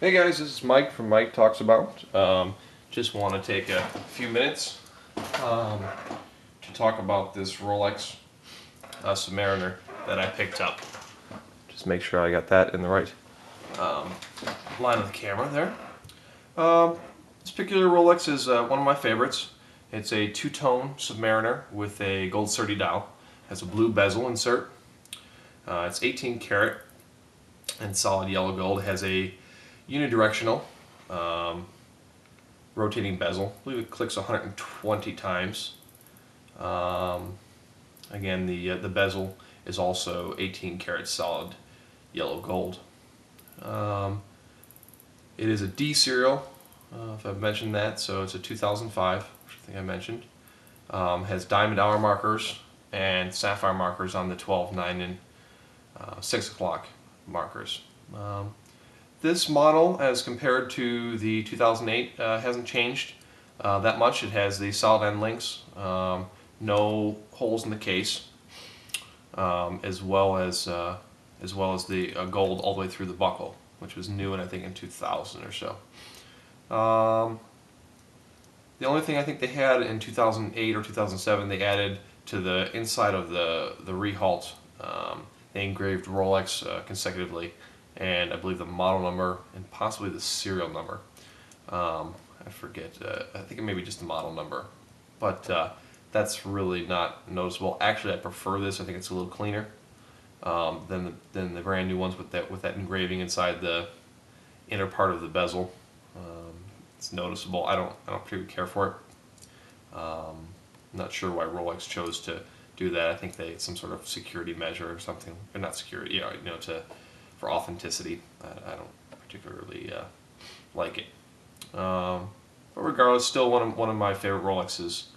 Hey guys, this is Mike from Mike Talks About. Just want to take a few minutes to talk about this Rolex Submariner that I picked up. Just make sure I got that in the right line of the camera there. This particular Rolex is one of my favorites. It's a two-tone Submariner with a gold 30 dial. It has a blue bezel insert. It's 18 karat and solid yellow gold. It has a unidirectional rotating bezel. I believe it clicks 120 times. Again, the bezel is also 18 karat solid yellow gold. It is a D serial, if I've mentioned that, so it's a 2005, which I think I mentioned. Has diamond hour markers and sapphire markers on the 12, 9, and 6 o'clock markers. This model, as compared to the 2008, hasn't changed that much. It has the solid end links, no holes in the case, as well as the gold all the way through the buckle, which was new, I think in 2000 or so. The only thing I think they had in 2008 or 2007, they added to the inside of the Rehalt. They engraved Rolex consecutively, and I believe the model number and possibly the serial number. I forget. I think it may be just the model number, but that's really not noticeable. Actually, I prefer this. I think it's a little cleaner than the brand new ones with that engraving inside the inner part of the bezel. It's noticeable. I don't particularly care for it. I'm not sure why Rolex chose to do that. I think it's some sort of security measure or something, or not security, for authenticity. I don't particularly like it. But regardless, still one of my favorite Rolexes.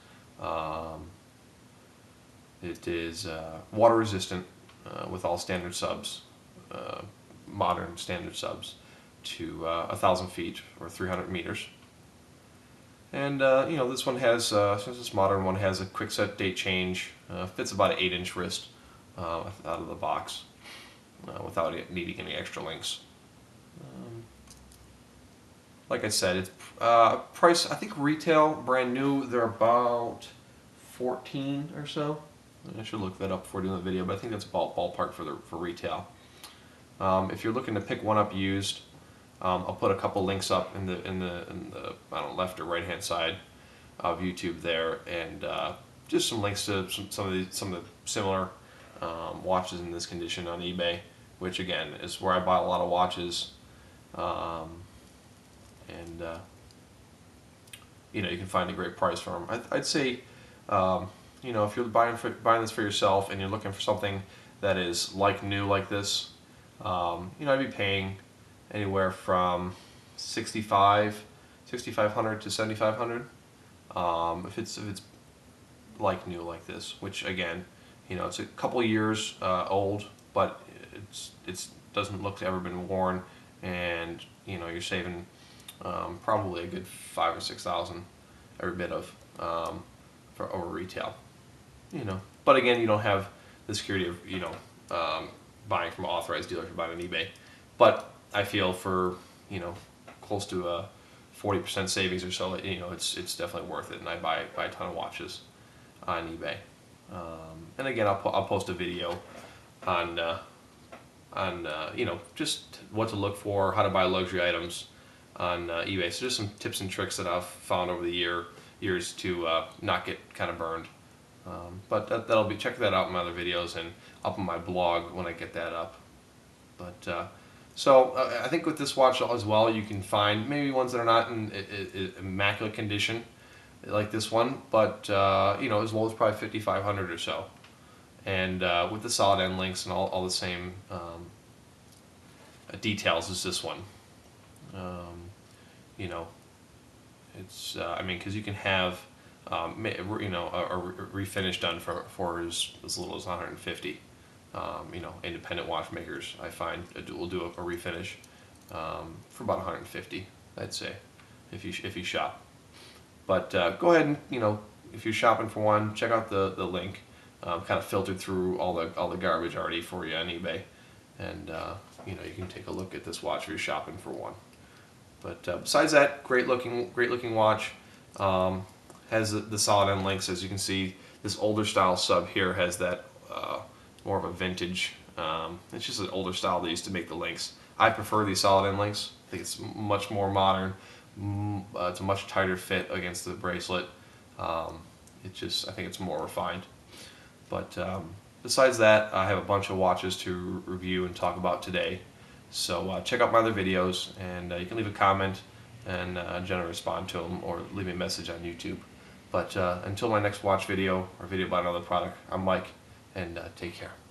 It is water resistant with all standard subs, modern standard subs, to 1,000 feet or 300 meters. And this one has, since this modern one has a quick set date change, fits about an 8-inch wrist out of the box without needing any extra links. Like I said, it's price, I think retail, brand new, they're about 14 or so. I should look that up before doing the video, but I think that's about ballpark for retail. If you're looking to pick one up used, I'll put a couple links up in the I don't know, left or right hand side of YouTube there, and just some links to some of the similar watches in this condition on eBay, which again is where I buy a lot of watches. You can find a great price for them. I'd say, if you're buying this for yourself and you're looking for something that is like new like this, I'd be paying anywhere from $6,500 to $7,500 if it's like new like this. Which again, it's a couple years old, but it doesn't look to ever been worn, and you're saving probably a good 5,000 or 6,000 every bit of for over retail. But again, you don't have the security of buying from an authorized dealer if you're buying on eBay. But I feel for close to a 40% savings or so, it's definitely worth it, and I buy a ton of watches on eBay. And again, I'll post a video on just what to look for, how to buy luxury items on eBay. So just some tips and tricks that I've found over the years to not get kind of burned. But that'll be, check that out in my other videos and up on my blog when I get that up. But so I think with this watch as well, you can find maybe ones that are not in immaculate condition like this one, but as low as probably 5,500 or so, and with the solid end links and all the same details as this one. It's because you can have a refinish done for as little as 150. Independent watchmakers, I find, will do a refinish for about 150, I'd say, if you shop. But go ahead and if you're shopping for one, check out the link. Kind of filtered through all the garbage already for you on eBay, and you can take a look at this watch if you're shopping for one. But besides that, great looking watch. Has the solid end links, as you can see. This older style sub here has that more of a vintage. It's just an older style they used to make the links. I prefer these solid end links. I think it's much more modern. It's a much tighter fit against the bracelet. I think it's more refined. But besides that, I have a bunch of watches to review and talk about today. So check out my other videos, and you can leave a comment and generally respond to them, or leave me a message on YouTube. But until my next watch video or video about another product, I'm Mike, and take care.